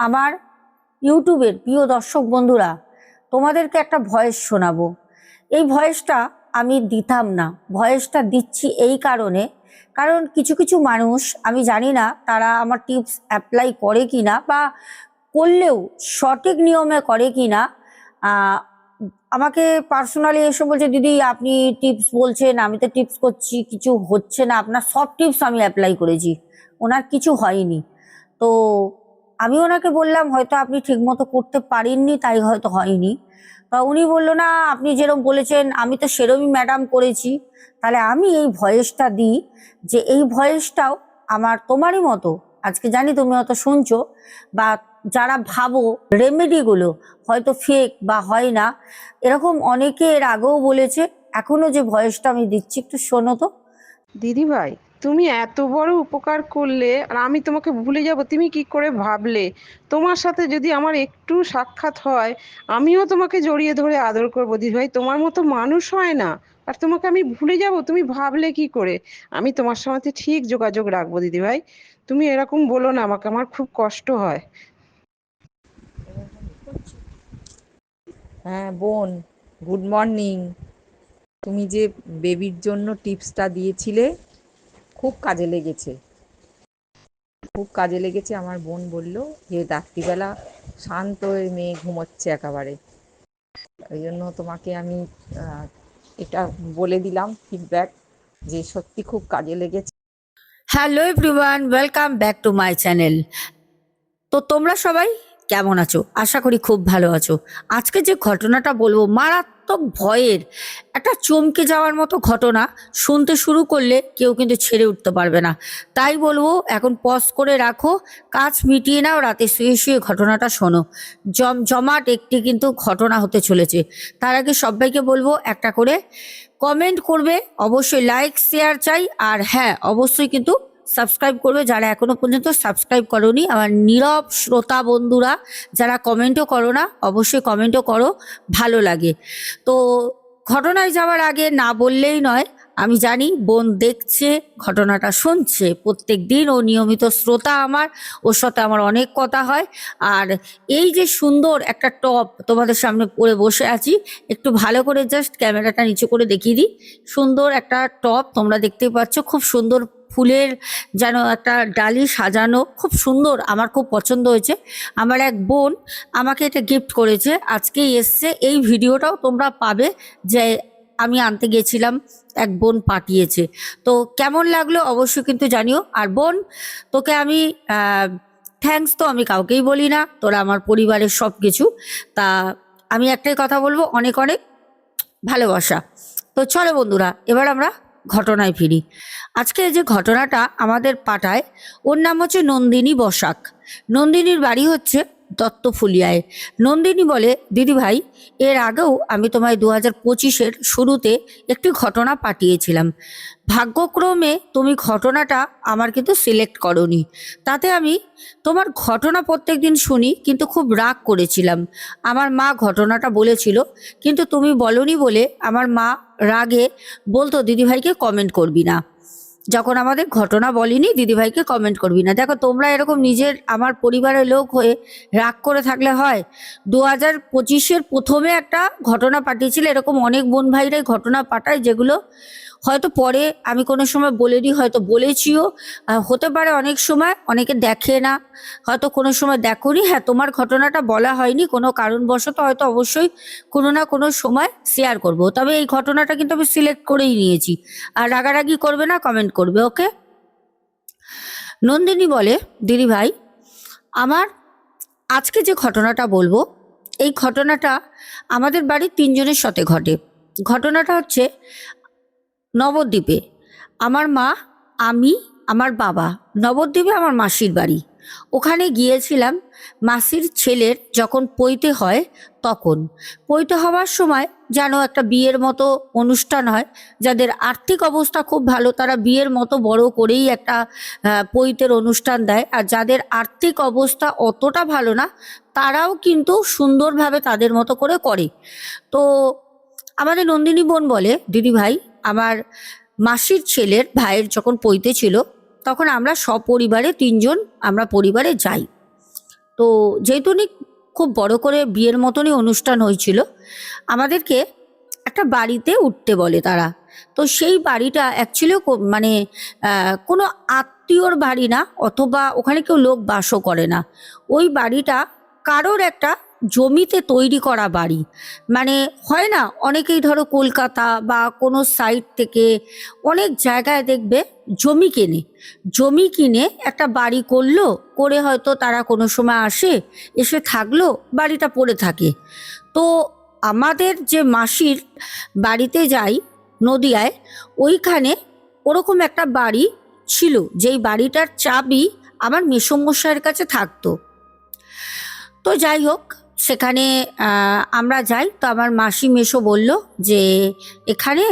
আমার ইউটিউবের প্রিয় দর্শক বন্ধুরা, তোমাদেরকে একটা ভয়েস শোনাবো। এই ভয়েসটা আমি দিতাম না, ভয়েসটা দিচ্ছি এই কারণ কিছু কিছু মানুষ, আমি জানি না তারা আমার টিপস অ্যাপ্লাই করে কিনা বা করলেও সঠিক নিয়মে করে কিনা। আমাকে পার্সোনালি এসে বলছে, দিদি আপনি টিপস বলছেন, আমি তো টিপস করছি, কিছু হচ্ছে না, আপনার সব টিপস আমি অ্যাপ্লাই করেছি, ওনার কিছু হয়নি। তো আমি ওনাকে বললাম হয়তো আপনি ঠিক মতো করতে পারেননি, তাই হয়তো হয়নি। তা উনি বললো না, আপনি যেরকম বলেছেন আমি তো সেরমই ম্যাডাম করেছি। তাহলে আমি এই ভয়েসটা দিই, যে এই ভয়েসটাও আমার তোমারই মতো, আজকে জানি তুমি হয়তো শুনছো, বা যারা ভাবো রেমেডিগুলো হয়তো ফেক বা হয় না, এরকম অনেকে এর আগেও বলেছে। এখনো যে ভয়েসটা আমি দিচ্ছি, একটু শোনো তো। দিদি ভাই, তুমি এত বড় উপকার করলে আর আমি তোমাকে ভুলে যাব তুমি কি করে ভাবলে? তোমার সাথে যদি আমার একটু সাক্ষাৎ হয়, আমিও তোমাকে জড়িয়ে ধরে আদর করবো। দিদি ভাই, তোমার মতো মানুষ হয় না। আর তোমাকে আমি ভুলে যাব তুমি ভাবলে কি করে? আমি তোমার সাথে ঠিক যোগাযোগ রাখবো দিদি ভাই। তুমি এরকম বলো না আমাকে, আমার খুব কষ্ট হয়। হ্যাঁ বোন, গুড মর্নিং। তুমি যে বেবির জন্য টিপসটা দিয়েছিলে, খুব কাজে লেগেছে, খুব কাজে লেগেছে। আমার বোন বলল যে রাত্রিবেলা শান্ত হয়ে মেয়ে ঘুমোচ্ছে একেবারে, ওই জন্য তোমাকে আমি এটা বলে দিলাম ফিডব্যাক, যে সত্যি খুব কাজে লেগেছে। Hello everyone, welcome back to my channel. তো তোমরা সবাই কেমন আছো? আশা করি খুব ভালো আছো। আজকে যে ঘটনাটা বলবো, মারাত্মক ভয়ের, একটা চমকে যাওয়ার মতো ঘটনা। শুনতে শুরু করলে কেউ কিন্তু ছেড়ে উঠতে পারবে না। তাই বলবো এখন পজ করে রাখো, কাজ মিটিয়ে নাও, রাতে শুয়ে শুয়ে ঘটনাটা শোনো। জমজমাট একটি কিন্তু ঘটনা হতে চলেছে। তার আগে সবাইকে বলবো একটা করে কমেন্ট করবে, অবশ্যই লাইক শেয়ার চাই, আর হ্যাঁ অবশ্যই কিন্তু সাবস্ক্রাইব করবে যারা এখনো পর্যন্ত সাবস্ক্রাইব করোনি। আমার নীরব শ্রোতা বন্ধুরা যারা কমেন্টও করো না, অবশ্যই কমেন্টও করো, ভালো লাগে। তো ঘটনায় যাওয়ার আগে না বললেই নয়, আমি জানি বোন দেখছে, ঘটনাটা শুনছে প্রত্যেক দিন, ও নিয়মিত শ্রোতা আমার, ওর সাথে আমার অনেক কথা হয়। আর এই যে সুন্দর একটা টপ তোমাদের সামনে পরে বসে আছি, একটু ভালো করে জাস্ট ক্যামেরাটা নিচু করে দেখিয়ে দিই। সুন্দর একটা টপ তোমরা দেখতেই পাচ্ছ, খুব সুন্দর ফুলের যেন একটা ডালি সাজানো, খুব সুন্দর, আমার খুব পছন্দ হয়েছে। আমার এক বোন আমাকে এটা গিফট করেছে, আজকেই এসছে। এই ভিডিওটাও তোমরা পাবে, যে আমি আনতে গেছিলাম, এক বোন পাঠিয়েছে। তো কেমন লাগলো অবশ্যই কিন্তু জানিও। আর বোন, তোকে আমি থ্যাঙ্কস তো আমি কাউকেই বলি না, তোরা আমার পরিবারের সব কিছু। তা আমি একটাই কথা বলবো, অনেক অনেক ভালোবাসা। তো চলো বন্ধুরা, এবার আমরা ঘটনায় ফিরি। আজকে যে ঘটনাটা আমাদের পাঠায়, ওর নাম হচ্ছে নন্দিনী বসাক। নন্দিনীর বাড়ি হচ্ছে দত্তফুলিয়ায়। নন্দিনী বলে, দিদি ভাই, এর আগেও আমি তোমায় 2025-এর শুরুতে একটি ঘটনা পাঠিয়েছিলাম। ভাগ্যক্রমে তুমি ঘটনাটা আমার কিন্তু সিলেক্ট করনি। তাতে আমি তোমার ঘটনা প্রত্যেক দিন শুনি, কিন্তু খুব রাগ করেছিলাম। আমার মা ঘটনাটা বলেছিল, কিন্তু তুমি বলনি বলে আমার মা রাগে বলতো দিদিভাইকে কমেন্ট করবি না। যখন আমাদের ঘটনা বলিনি, দিদিভাইকে কমেন্ট করবি না। দেখো তোমরা এরকম নিজের, আমার পরিবারের লোক হয়ে রাগ করে থাকলে হয়? 2025-এর প্রথমে একটা ঘটনা পাঠিয়েছিল, এরকম অনেক বোন ভাইরাই ঘটনা পাঠায়, যেগুলো হয়তো পরে আমি কোনো সময় বলে দিই, হয়তো বলেছিও, হতে পারে অনেক সময় অনেকে দেখে না, হয়তো কোনো সময় দেখোনি। হ্যাঁ, তোমার ঘটনাটা বলা হয়নি কোনো কারণবশত, হয়তো অবশ্যই কোনো না কোনো সময় শেয়ার করব। তবে এই ঘটনাটা কিন্তু আমি সিলেক্ট করেই নিয়েছি। আর রাগারাগি করবে না, কমেন্ট করবে, ওকে? নন্দিনী বলে, দিদি ভাই, আমার আজকে যে ঘটনাটা বলবো, এই ঘটনাটা আমাদের বাড়ির তিনজনের সাথে ঘটে। ঘটনাটা হচ্ছে নবদ্বীপে। আমার মা, আমি, আমার বাবা, নবদ্বীপে আমার মাসির বাড়ি। ওখানে গিয়েছিলাম মাসির ছেলের যখন পৈতে হয়, তখন পৈতে হওয়ার সময় যেন একটা বিয়ের মতো অনুষ্ঠান হয়। যাদের আর্থিক অবস্থা খুব ভালো তারা বিয়ের মতো বড় করেই একটা পৈতের অনুষ্ঠান দেয়, আর যাদের আর্থিক অবস্থা অতটা ভালো না তারাও কিন্তু সুন্দরভাবে তাদের মতো করে করে। তো আমাদের নন্দিনী বোন বলে, দিদি ভাই, আমার মাসির ছেলের ভাইয়ের যখন পৈতে ছিল, তখন আমরা সপরিবারে তিনজন আমরা পরিবারে যাই। তো তো যেহেতু খুব বড় করে বিয়ের মতনই অনুষ্ঠান হয়েছিল, আমাদেরকে একটা বাড়িতে উঠতে বলে তারা। তো সেই বাড়িটা অ্যাকচুয়ালি মানে কোনো আত্মীয়র বাড়ি না, অথবা ওখানে কেউ লোক বাসও করে না। ওই বাড়িটা কারোর একটা জমিতে তৈরি করা বাড়ি। মানে হয় না, অনেকেই ধরো কলকাতা বা কোনো সাইড থেকে অনেক জায়গায় দেখবে জমি কিনে একটা বাড়ি করলো, করে হয়তো তারা কোনো সময় এসে থাকলো, বাড়িটা পড়ে থাকে। তো আমাদের যে মাসির বাড়িতে যাই নদিয়ায়, ওইখানে ওরকম একটা বাড়ি ছিল, যেই বাড়িটার চাবি আমার মেসোমশাইয়ের কাছে থাকতো। তো যাই হোক, সেখানে আমরা যাই। তো আমার মাসি মেসো বলল যে এখানে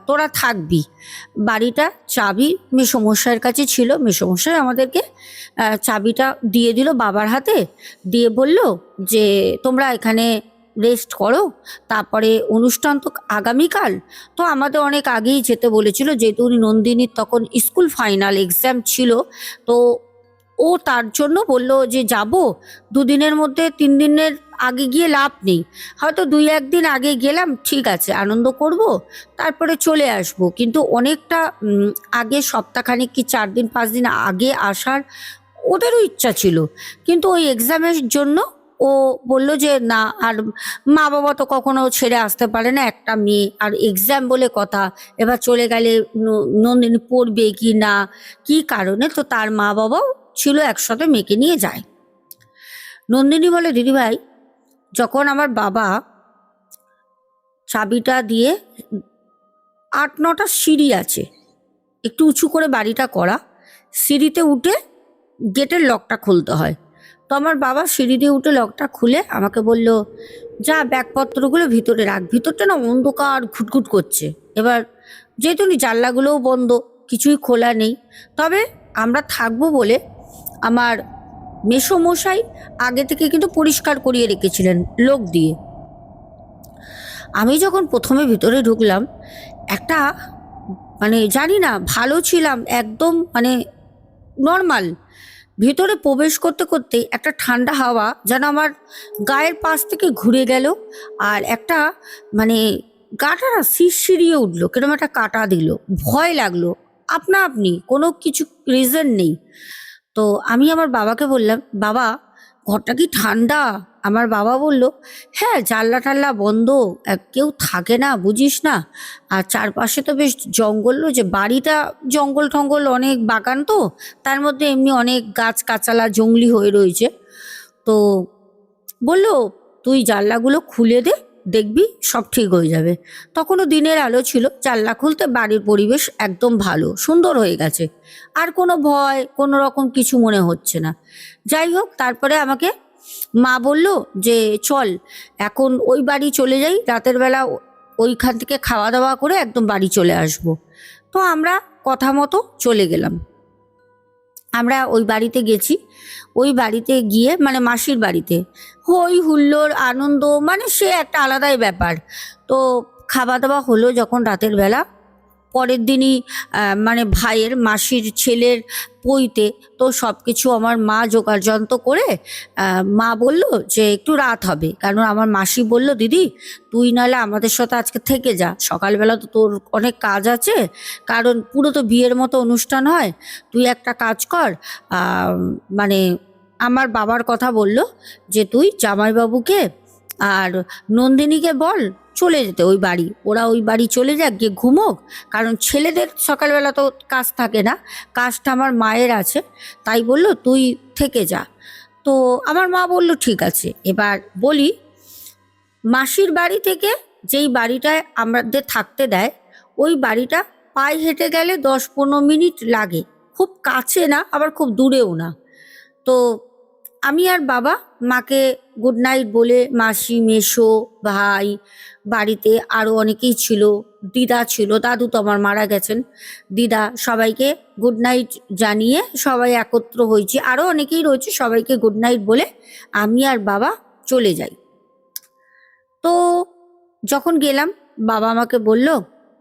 তোরা থাকবি। বাড়িটার চাবি মেসোমশাইয়ের কাছে ছিল। মেসোমশাই আমাদেরকে চাবিটা দিয়ে দিল বাবার হাতে, দিয়ে বলল যে তোমরা এখানে রেস্ট করো, তারপরে অনুষ্ঠান তো আগামীকাল। তো আমাদের অনেক আগেই যেতে বলেছিল, যেহেতু নন্দিনীর তখন স্কুল ফাইনাল এক্সাম ছিল। তো ও তার জন্য বলল যে যাব, 2 দিনের মধ্যে 3 দিনের আগে গিয়ে লাভ নেই, হয়তো 2-1 দিন আগে গেলাম, ঠিক আছে, আনন্দ করব, তারপরে চলে আসব। কিন্তু অনেকটা আগে, সপ্তাহখানেক কি 4 দিন 5 দিন আগে আসার ওদেরও ইচ্ছা ছিল। কিন্তু ওই এক্সামের জন্য ও বলল যে না, আর মা বাবা তো কখনো ছেড়ে আসতে পারে না, একটা মেয়ে, আর এক্সাম বলে কথা, এবার চলে গেলে নন্দিনী পড়বে কি না, কি কারণে। তো তার মা বাবাও ছিল, একসাথে মেয়েকে নিয়ে যায়। নন্দিনী বলে, দিদিভাই, যখন আমার বাবা চাবিটা দিয়ে, 8-9টা সিঁড়ি আছে, একটু উঁচু করে বাড়িটা করা, সিঁড়িতে উঠে গেটের লকটা খুলতে হয়। তো আমার বাবা সিঁড়ি দিয়ে উঠে লকটা খুলে আমাকে বলল, যা ব্যাগপত্রগুলো ভিতরে রাখ। ভিতরটা না অন্ধকার, ঘুটঘুট করছে। এবার যেহেতু জানলাগুলোও বন্ধ, কিছুই খোলা নেই, তবে আমরা থাকবো বলে আমার মেসোমশাই আগে থেকে কিন্তু পরিষ্কার করিয়ে রেখেছিলেন লোক দিয়ে। আমি যখন প্রথমে ভিতরে ঢুকলাম, একটা মানে জানি না, ভালো ছিলাম একদম, মানে নর্মাল। ভিতরে প্রবেশ করতে করতে একটা ঠান্ডা হাওয়া যেন আমার গায়ের পাশ থেকে ঘুরে গেল, আর একটা মানে গাটা না শিরশিরিয়ে উঠলো, কিরকম একটা কাটা দিল, ভয় লাগলো আপনা আপনি, কোনো কিছু রিজন নেই। তো আমি আমার বাবাকে বললাম, বাবা ঘরটা কি ঠান্ডা? আমার বাবা বলল, হ্যাঁ, জানলা টাল্লা বন্ধ, কেউ থাকে না, বুঝিস না, আর চারপাশে তো বেশ জঙ্গল রয়েছে, বাড়িটা জঙ্গল টঙ্গল, অনেক বাগান, তো তার মধ্যে এমনি অনেক গাছ গাছালা জঙ্গলি হয়ে রয়েছে। তো বলল, তুই জানলাগুলো খুলে দে, দেখবি সব ঠিক হয়ে যাবে। তখনও দিনের আলো ছিল, জানলা খুলতে বাড়ির পরিবেশ একদম ভালো, সুন্দর হয়ে গেছে, আর কোনো ভয় কোনো রকম কিছু মনে হচ্ছে না। যাই হোক, তারপরে আমাকে মা বলল যে চল এখন ওই বাড়ি চলে যাই, রাতের বেলা ওইখান থেকে খাওয়া দাওয়া করে একদম বাড়ি চলে আসব। তো আমরা কথা মতো চলে গেলাম। আমরা ওই বাড়িতে গেছি। ওই বাড়িতে গিয়ে, মানে মাসির বাড়িতে, হই হুল্লোড় আনন্দ, মানে সে একটা আলাদাই ব্যাপার। তো খাওয়া দাওয়া হলো যখন রাতের বেলা, পরের দিনই মানে ভাইয়ের মাসির ছেলের পইতে, তো সব কিছু আমার মা জোগাড়যন্ত্র করে, মা বলল যে একটু রাত হবে, কারণ আমার মাসি বলল, দিদি তুই নাহলে আমাদের সাথে আজকে থেকে যা, সকালবেলা তো তোর অনেক কাজ আছে, কারণ পুরো তো বিয়ের মতো অনুষ্ঠান হয়, তুই একটা কাজ কর, মানে আমার বাবার কথা বলল যে তুই জামাইবাবুকে আর নন্দিনীকে বল চলে যেতে ওই বাড়ি, ওরা ওই বাড়ি চলে যাক, গিয়ে ঘুমোক, কারণ ছেলেদের সকালবেলা তো কাজ থাকে না, কাজটা আমার মায়ের আছে, তাই বলল তুই থেকে যা। তো আমার মা বলল ঠিক আছে। এবার বলি, মাসির বাড়ি থেকে যেই বাড়িটায় আমাদের থাকতে দেয়, ওই বাড়িটা পায়ে হেঁটে গেলে 10-15 মিনিট লাগে, খুব কাছে না আবার খুব দূরেও না। তো আমি আর বাবা মাকে গুড নাইট বলে, মাসি মেসো ভাই, বাড়িতে আরও অনেকেই ছিল, দিদা ছিল, দাদু তো আমার মারা গেছেন, দিদা, সবাইকে গুড নাইট জানিয়ে সবাই একত্র হয়েছি, আরও অনেকেই রয়েছে, সবাইকে গুড নাইট বলে আমি আর বাবা চলে যাই। তো যখন গেলাম, বাবা আমাকে বলল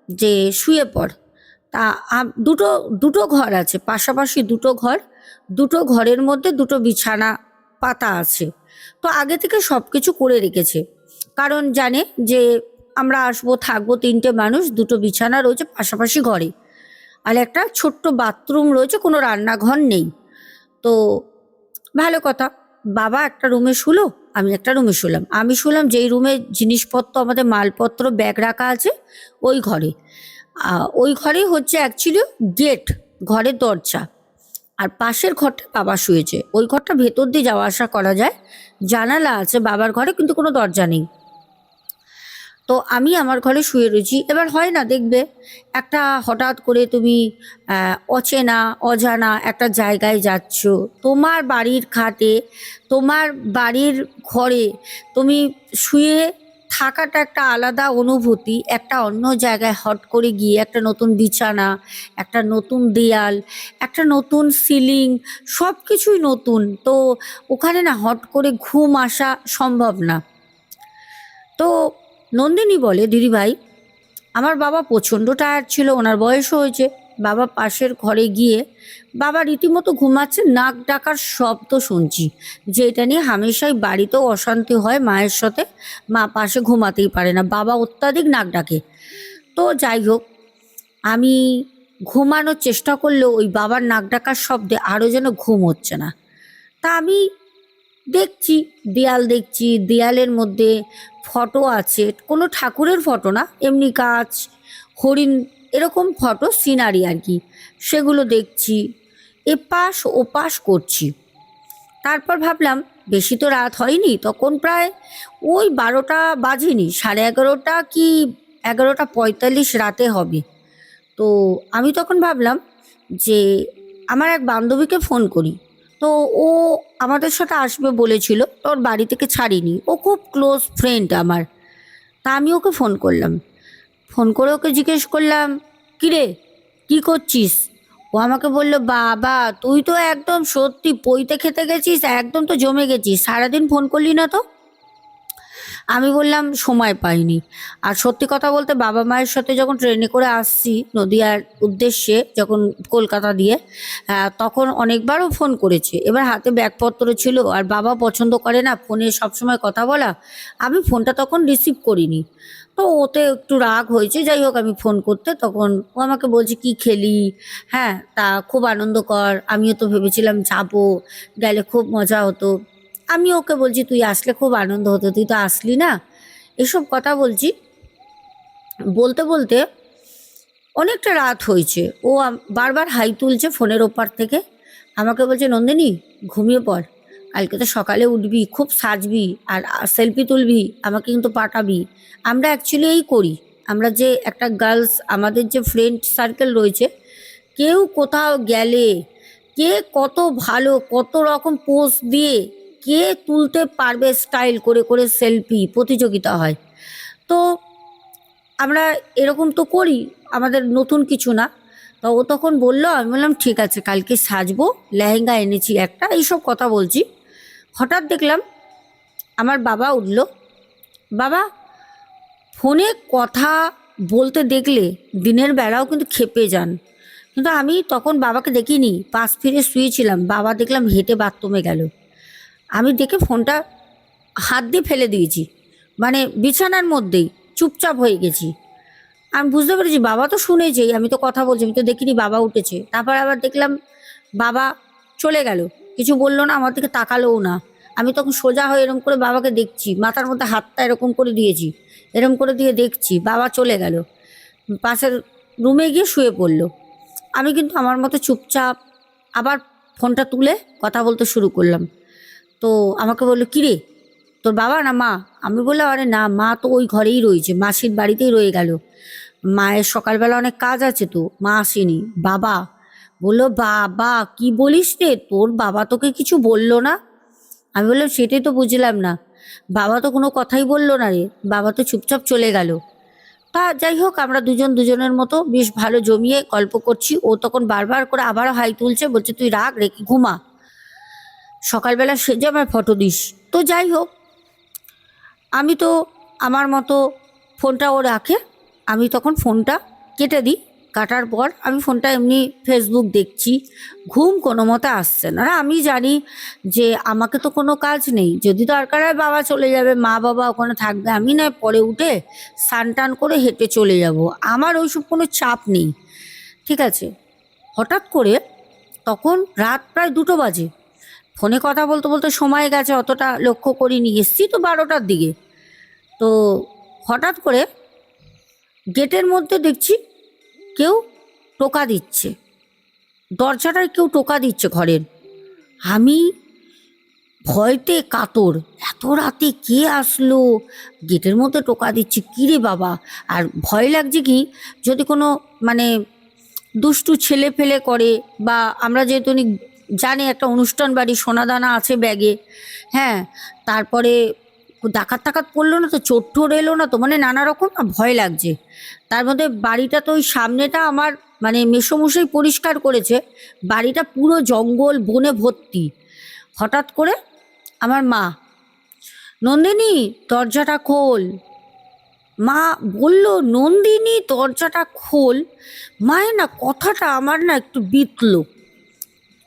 যে শুয়ে পড়। তা দুটো দুটো ঘর আছে, পাশাপাশি দুটো ঘর, দুটো ঘরের মধ্যে দুটো বিছানা পাতা আছে। তো আগে থেকে সব কিছু করে রেখেছে, কারণ জানে যে আমরা আসবো, থাকবো, 3টে মানুষ, 2টো বিছানা রয়েছে পাশাপাশি ঘরে, আর একটা ছোট্ট বাথরুম রয়েছে, কোনো রান্নাঘর নেই। তো ভালো কথা, বাবা একটা রুমে শুলো, আমি একটা রুমে শুলাম। আমি শুলাম যেই রুমে জিনিসপত্র, আমাদের মালপত্র, ব্যাগ রাখা আছে, ওই ঘরে। ওই ঘরেই হচ্ছে অ্যাকচুয়ালি গেট, ঘরের দরজা। আর পাশের ঘরটা বাবা শুয়েছে, ওই ঘরটা ভেতর দিয়ে যাওয়া আসা করা যায়, জানালা আছে বাবার ঘরে, কিন্তু কোনো দরজা নেই। তো আমি আমার ঘরে শুয়ে রয়েছি। এবার হয় না, দেখবে একটা হঠাৎ করে তুমি অচেনা অজানা একটা জায়গায় যাচ্ছ, তোমার বাড়ির খাটে, তোমার বাড়ির ঘরে তুমি শুয়ে থাকাটা একটা আলাদা অনুভূতি। একটা অন্য জায়গায় হট করে গিয়ে একটা নতুন বিছানা, একটা নতুন দেয়াল, একটা নতুন সিলিং, সব কিছুই নতুন। তো ওখানে না হট করে ঘুম আসা সম্ভব না। তো নন্দিনী বলে, দিদিভাই আমার বাবা প্রচণ্ড টায়ার্ড ছিল, ওনার বয়সও হয়েছে। বাবা পাশের ঘরে গিয়ে বাবা রীতিমতো ঘুমাচ্ছে, নাক ডাকার শব্দ শুনছি, যেটা নিয়ে হামেশাই বাড়িতেও অশান্তি হয় মায়ের সাথে। মা পাশে ঘুমাতেই পারে না, বাবা অত্যাধিক নাক ডাকে। তো যাই হোক, আমি ঘুমানোর চেষ্টা করলেও ওই বাবার নাক ডাকার শব্দে আরও যেন ঘুম হচ্ছে না। তা আমি দেখছি, দেয়াল দেখছি, দেয়ালের মধ্যে ফটো আছে, কোনো ঠাকুরের ফটো না, এমনি গাছ, হরিণ, এরকম ফটো, সিনারি আর কি, সেগুলো দেখছি, এপাশ ওপাশ করছি। তারপর ভাবলাম বেশি তো রাত হয়নি, তখন প্রায় ওই 12টা বাজেনি, 11:30 কি 11:45 রাতে হবে। তো আমি তখন ভাবলাম যে আমার এক বান্ধবীকে ফোন করি। তো ও আমাদের সাথে আসবে বলেছিল, তো ওর বাড়ি থেকে ছাড়িনি, ও খুব ক্লোজ ফ্রেন্ড আমার। তা আমি ওকে ফোন করলাম, ফোন করে ওকে জিজ্ঞেস করলাম, কিরে কি করছিস? ও আমাকে বলল, বাবা তুই তো একদম সত্যি পইতে খেতে গেছিস, একদম তো জমে গেছিস, সারাদিন ফোন করলি না তো। আমি বললাম সময় পাইনি। আর সত্যি কথা বলতে বাবা মায়ের সাথে যখন ট্রেনে করে আসছি নদিয়ার উদ্দেশ্যে, যখন কলকাতা দিয়ে, তখন অনেকবারও ফোন করেছে। এবার হাতে ব্যাগপত্র ছিল, আর বাবা পছন্দ করে না ফোনে সবসময় কথা বলা, আমি ফোনটা তখন রিসিভ করিনি। তো ওতে একটু রাগ হয়েছে। যাই হোক, আমি ফোন করতে তখন ও আমাকে বলছে, কি খেলি? হ্যাঁ, তা খুব আনন্দ কর, আমিও তো ভেবেছিলাম যাবো, গেলে খুব মজা হতো। আমি ওকে বলছি, তুই আসলে খুব আনন্দ হতো, তুই তো আসলি না, এসব কথা বলছি। বলতে বলতে অনেকটা রাত হয়েছে, ও বারবার হাই তুলছে ফোনের ওপার থেকে, আমাকে বলছে, নন্দিনী ঘুমিয়ে পড়, কালকে তো সকালে উঠবি, খুব সাজবি, আর সেলফি তুলবি, আমাকে কিন্তু পাঠাবি। আমরা অ্যাকচুয়ালি এই করি, আমরা যে একটা গার্লস, আমাদের যে ফ্রেন্ড সার্কেল রয়েছে, কেউ কোথাও গেলে কে কত ভালো কত রকম পোজ দিয়ে কে তুলতে পারবে স্টাইল করে করে সেলফি প্রতিযোগিতা হয়। তো আমরা এরকম তো করি, আমাদের নতুন কিছু না। তো ও তখন বললো, আমি বললাম ঠিক আছে, কালকে সাজবো, লেহেঙ্গা এনেছি একটা, এইসব কথা বলছি। হঠাৎ দেখলাম আমার বাবা উঠলো। বাবা ফোনে কথা বলতে দেখলে দিনের বেলাও কিন্তু খেপে যান। কিন্তু আমি তখন বাবাকে দেখিনি, পাশ ফিরে শুয়েছিলাম, বাবা দেখলাম হেঁটে বাথরুমে গেল। আমি দেখে ফোনটা হাত দিয়ে ফেলে দিয়েছি, মানে বিছানার মধ্যেই চুপচাপ হয়ে গেছি। আমি বুঝতে পেরেছি বাবা তো শুনেছেই, আমি তো কথা বলছি, আমি তো দেখিনি বাবা উঠেছে। তারপর আবার দেখলাম বাবা চলে গেল, কিছু বললো না, আমার দিকে তাকালোও না। আমি তখন সোজা হয়ে এরকম করে বাবাকে দেখছি, মাথার মধ্যে হাতটা এরকম করে দিয়েছি, এরকম করে দিয়ে দেখছি, বাবা চলে গেল, পাশের রুমে গিয়ে শুয়ে পড়লো। আমি কিন্তু আমার মতো চুপচাপ আবার ফোনটা তুলে কথা বলতে শুরু করলাম। তো আমাকে বললো, কিরে তোর বাবা না মা? আমি বললাম, আরে না, মা তো ওই ঘরেই রয়েছে, মাসির বাড়িতেই রয়ে গেল, মায়ের সকালবেলা অনেক কাজ আছে তো মা আসেনি। বাবা বললো, বাবা কি বলিস রে, তোর বাবা তোকে কিছু বললো না? আমি বললাম, সেটাই তো বুঝলাম না, বাবা তো কোনো কথাই বললো না রে, বাবা তো চুপচাপ চলে গেল। তা যাই হোক, আমরা দুজন দুজনের মতো বেশ ভালো জমিয়ে গল্প করছি। ও তখন বারবার করে আবারও হাই তুলছে, বলছে তুই রাগ রেখে ঘুমা, সকালবেলা সেজে আমার ফটো দিস। তো যাই হোক, আমি তো আমার মতো ফোনটা ও রাখে, আমি তখন ফোনটা কেটে দিই, কাটার পর আমি ফোনটা এমনি ফেসবুক দেখছি, ঘুম কোনো মতে আসছে না। আর আমি জানি যে আমাকে তো কোনো কাজ নেই, যদি দরকার হয় বাবা চলে যাবে, মা বাবা ওখানে থাকবে, আমি না পরে উঠে স্নান টান করে হেঁটে চলে যাব, আমার ওইসব কোনো চাপ নেই। ঠিক আছে। হঠাৎ করে তখন রাত প্রায় 2টো বাজে, ফোনে কথা বলতে বলতে সময় গেছে অতটা লক্ষ্য করিনি, এসছি তো 12টার দিকে। তো হঠাৎ করে গেটের মধ্যে দেখছি কেউ টোকা দিচ্ছে, দরজাটায় কেউ টোকা দিচ্ছে ঘরের। আমি ভয়তে কাতর, এত রাতে কে আসলো, গেটের মধ্যে টোকা দিচ্ছে, কী রে বাবা। আর ভয় লাগছে কি, যদি কোনো মানে দুষ্টু ছেলে ফেলে করে, বা আমরা যেহেতু জানি একটা অনুষ্ঠান বাড়ি, সোনাদানা আছে ব্যাগে, হ্যাঁ, তারপরে ডাকাত টাকাত পড়লো না তো, চোর টোর এলো না তো, মানে নানা রকম না ভয় লাগছে। তার মধ্যে বাড়িটা তো ওই সামনেটা আমার মানে মেসোমশাই পরিষ্কার করেছে, বাড়িটা পুরো জঙ্গল বনে ভর্তি। হঠাৎ করে আমার মা, নন্দিনী দরজাটা খোল, মা বলল নন্দিনী দরজাটা খোল। মায়ের না কথাটা আমার না একটু বিতলো,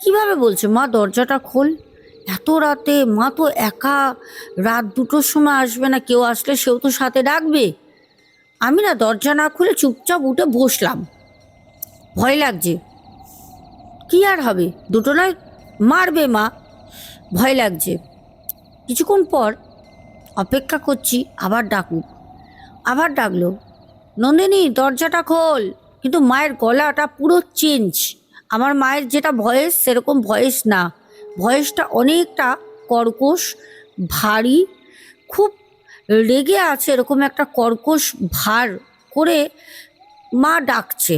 কিভাবে বলছে মা দরজাটা খোল, এত রাতে, মা তো একা, রাত 2টোর সময় আসবে না, কেউ আসলে সেও তো সাথে ডাকবে। আমি না দরজা না খুলে চুপচাপ উঠে বসলাম, ভয় লাগছে, কি আর হবে, 2টো নয় মারবে মা, ভয় লাগছে। কিছুক্ষণ পর অপেক্ষা করছি আবার ডাকুক, আবার ডাকলো, নন্দিনী দরজাটা খোল। কিন্তু মায়ের গলাটা পুরো চেঞ্জ, আমার মায়ের যেটা ভয়েস সেরকম ভয়েস না, ভয়েসটা অনেকটা কর্কশ, ভারী, খুব রেগে আছে এরকম একটা কর্কশ ভার করে মা ডাকছে।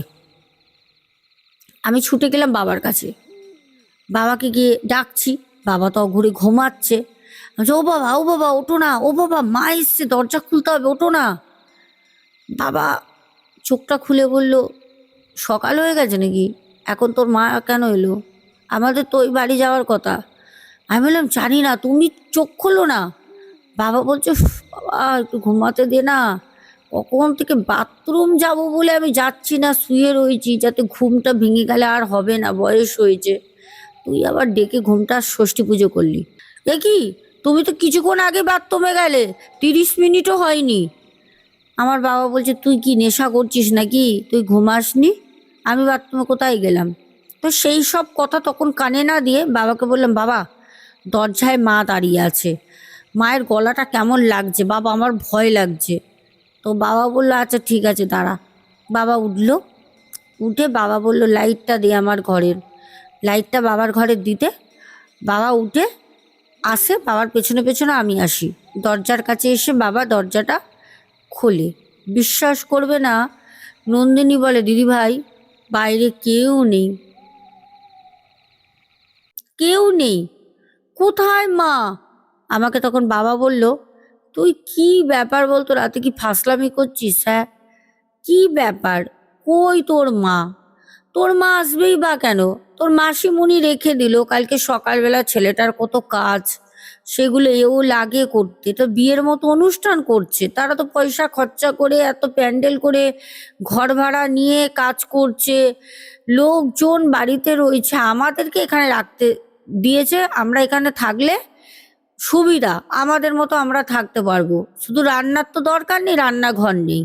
আমি ছুটে গেলাম বাবার কাছে, বাবাকে গিয়ে ডাকছি, বাবা তো ঘুরে ঘুমাচ্ছে। আমি বলছি, ও বাবা, ও বাবা ওঠো না, ও বাবা মা এসছে, দরজা খুলতে হবে, ওঠো না। বাবা চোখটা খুলে বলল, সকাল হয়ে গেছে নাকি, এখন তোর মা কেন এলো, আমাদের তো ওই বাড়ি যাওয়ার কথা। আমি বললাম জানি না, তুমি চোখ খোলো না। বাবা বলছে, "উফ, বাবা একটু ঘুমাতে দে না, কখন থেকে বাথরুম যাব বলে আমি যাচ্ছি না, শুয়ে রয়েছি, যাতে ঘুমটা ভেঙে গেলে আর হবে না, বয়স হয়েছে, তুই আবার ডেকে ঘুমটা ষষ্ঠী পুজো করলি। এ কি, তুমি তো কিছুক্ষণ আগে বাথরুমে গেলে, 30 মিনিটও হয়নি। আমার বাবা বলছে, তুই কি নেশা করছিস নাকি, তুই ঘুমাসনি, আমি বাথরুমে কোথায় গেলাম। তো সেই সব কথা তখন কানে না দিয়ে বাবাকে বললাম, বাবা দরজায় মা দাঁড়িয়ে আছে, মায়ের গলাটা কেমন লাগছে বাবা, আমার ভয় লাগছে। তো বাবা বললো আচ্ছা ঠিক আছে দাঁড়া। বাবা উঠলো, উঠে বাবা বলল লাইটটা দে আমার ঘরের, লাইটটা বাবার ঘরের দিতে। বাবা উঠে আসে, বাবার পেছনে পেছনে আমি আসি, দরজার কাছে এসে বাবা দরজাটা খোলে। বিশ্বাস করবে না, নন্দিনী বলে, দিদি ভাই বাইরে কেউ নেই, কেউ নেই, কোথায় মা। আমাকে তখন বাবা বলল, তুই কি ব্যাপার বলতো, রাতে কি ফাসলামি করছিস, হ্যাঁ কি ব্যাপার, কই তোর মা, তোর মা আসবেই বা কেন, তোর মাসিমণি রেখে দিল, কালকে সকালবেলা ছেলেটার কত কাজ, সেগুলো এও লাগে করতে, তো বিয়ের মতো অনুষ্ঠান করছে, তারা তো পয়সা খরচা করে এত প্যান্ডেল করে ঘর ভাড়া নিয়ে কাজ করছে, লোকজন বাড়িতে রয়েছে, আমাদেরকে এখানে রাখতে দিয়েছে, আমরা এখানে থাকলে সুবিধা, আমাদের মতো আমরা থাকতে পারবো, শুধু রান্নার তো দরকার নেই, রান্নাঘর নেই,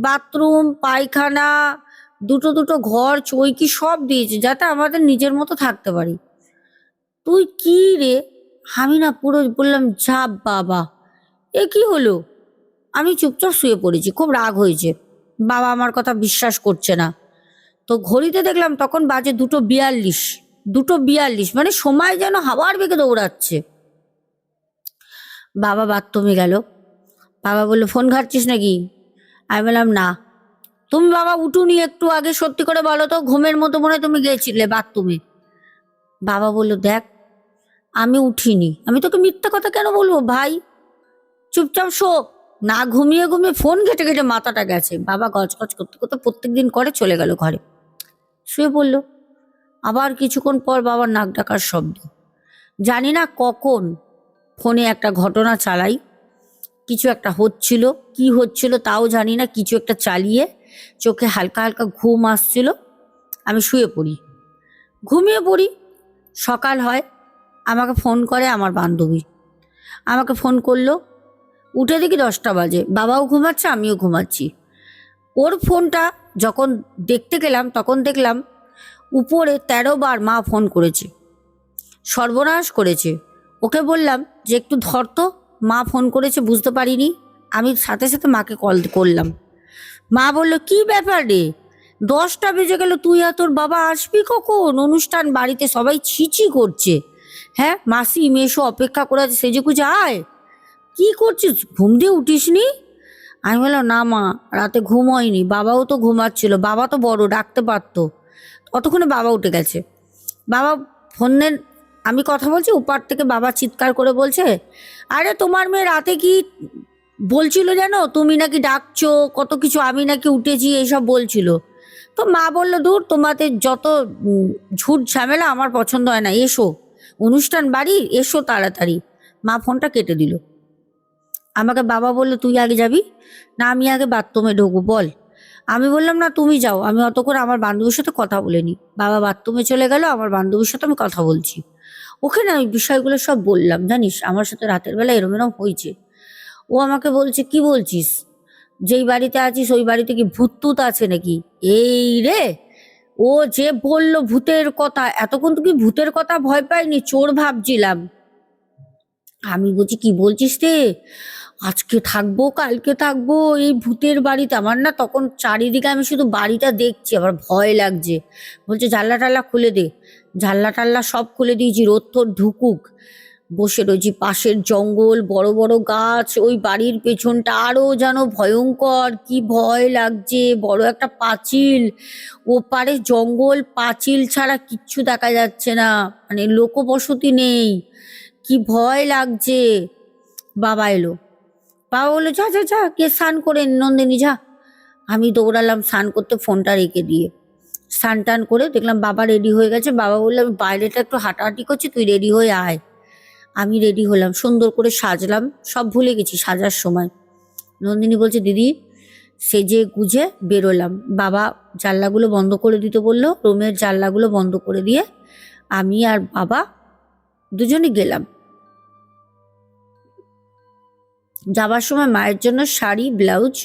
বাথরুম পায়খানা, দুটো দুটো ঘর চৌকি সব দিয়েছে, যাতে আমাদের নিজের মতো থাকতে পারি। তুই কি রে, আমি না পুরো বললাম যা বাবা, এ কি হলো। আমি চুপচাপ শুয়ে পড়েছি, খুব রাগ হয়েছে, বাবা আমার কথা বিশ্বাস করছে না। তো ঘড়িতে দেখলাম তখন বাজে 2:42, 2:42, মানে সময় যেন হাওয়ার বেগে দৌড়াচ্ছে। বাবা বাথরুমে গেল, বাবা বললো ফোন ঘাটছিস নাকি, আমি বললাম না। তুমি বাবা উঠুনি একটু আগে, সত্যি করে বলো তো, ঘুমের মতো মনে হয় তুমি গেছিলে বাথরুমে। বাবা বললো দেখ আমি উঠিনি, আমি তোকে মিথ্যা কথা কেন বলবো ভাই, চুপচাপ শো। না ঘুমিয়ে ঘুমিয়ে ফোন ঘেটে ঘেটে মাথাটা গেছে। বাবা গজগজ করতে করতে প্রত্যেক দিন করে চলে গেল ঘরে, শুয়ে পড়লো। আবার কিছুক্ষণ পর বাবার নাক ডাকার শব্দ, জানি না কখন ফোনে একটা ঘটনা চালাই, কিছু একটা হচ্ছিল, কি হচ্ছিল তাও জানি না, কিছু একটা চালিয়ে চোখে হালকা হালকা ঘুম আসছিল, আমি শুয়ে পড়ি, ঘুমিয়ে পড়ি। সকাল হয়, আমাকে ফোন করে আমার বান্ধবী, আমাকে ফোন করলো। উঠে দেখি 10টা বাজে, বাবাও ঘুমাচ্ছে আমিও ঘুমাচ্ছি। ওর ফোনটা যখন দেখতে গেলাম তখন দেখলাম উপরে 13 বার মা ফোন করেছে, সর্বনাশ করেছে। ওকে বললাম যে একটু ধর তো, মা ফোন করেছে বুঝতে পারিনি। আমি সাথে সাথে মাকে কল করলাম। মা বলল, কি ব্যাপার রে, 10টা বেজে গেল, তুই আর তোর বাবা আসবি কখন? অনুষ্ঠান বাড়িতে সবাই ছিছি করছে, হ্যাঁ মাসি মেশো অপেক্ষা করে আছে, সেজে গুজে আয়, কি করছিস, ঘুম দিয়ে উঠিসনি? আমি বললাম, না মা, রাতে ঘুম হয়নি, বাবাও তো ঘুমাচ্ছিল, বাবা তো বড়, ডাকতে পারতো। ততক্ষণে বাবা উঠে গেছে। বাবা ফোনের, আমি কথা বলছি, উপার থেকে বাবা চিৎকার করে বলছে, আরে তোমার মেয়ে রাতে কি বলছিল জানো, তুমি নাকি ডাকছো কত কিছু, আমি নাকি উঠেছি, এইসব বলছিল। তো মা বললো, দূর, তোমাদের যত ঝুট ঝামেলা আমার পছন্দ হয় না, এসো অনুষ্ঠান বাড়ি, এসো তাড়াতাড়ি। মা ফোনটা কেটে দিল। আমাকে বাবা বললো, তুই আগে যাবি না আমি আগে বাথরুমে ঢুকবো বল? আমি বললাম, না তুমি যাও, আমি অতক্ষণ আমার বান্ধবীর সাথে কথা বলে নি। বাবা বাথরুমে চলে গেল, আমার বান্ধবীর সাথে আমি কথা বলছি। ওকে না ওই বিষয়গুলো সব বললাম, জানিস আমার সাথে রাতের বেলা এরম এরম হয়েছে। ও আমাকে বলছে, কি বলছিস, যেই বাড়িতে আছিস ওই বাড়িতে কি ভূত টুত আছে নাকি? এই রে, ও যে বললো ভূতের কথা, এতক্ষণ তো কি ভূতের কথা ভয় পাইনি, চোর ভাবছিলাম। আমি বলছি, কি বলছিস রে, আজকে থাকবো কালকে থাকবো এই ভূতের বাড়িতে? আমার না তখন চারিদিকে আমি শুধু বাড়িটা দেখছি, আবার ভয় লাগছে। বলছে, জানলা টাল্লা খুলে দে। জানলা টাল্লা সব খুলে দিয়েছি, রোদ তোর ঢুকুক। বসে রয়েছি, পাশের জঙ্গল, বড় বড় গাছ, ওই বাড়ির পেছনটা আরো যেন ভয়ঙ্কর, কি ভয় লাগছে, বড় একটা পাঁচিল, ওপারে জঙ্গল, পাঁচিল ছাড়া কিচ্ছু দেখা যাচ্ছে না, মানে লোকবসতি নেই, কি ভয় লাগছে। বাবা এলো, বাবা বললো, যা যা যা, কে স্নান করে নে, নন্দিনী যা। আমি দৌড়ালাম স্নান করতে, ফোনটা রেখে দিয়ে। স্নান টান করে দেখলাম বাবা রেডি হয়ে গেছে। বাবা বললো, আমি বাইরেটা একটু হাঁটাহাঁটি করছি, তুই রেডি হয়ে আয়। আমি রেডি হলাম, সুন্দর করে সাজলাম, সব ভুলে গেছি সাজার সময়। নন্দিনী বলছে, দিদি, সেজে গুজে বেরোলাম। বাবা জানলাগুলো বন্ধ করে দিতে বললো, রুমের জানলাগুলো বন্ধ করে দিয়ে আমি আর বাবা দুজনে গেলাম। যাবার সময় মায়ের জন্য শাড়ি, ব্লাউজ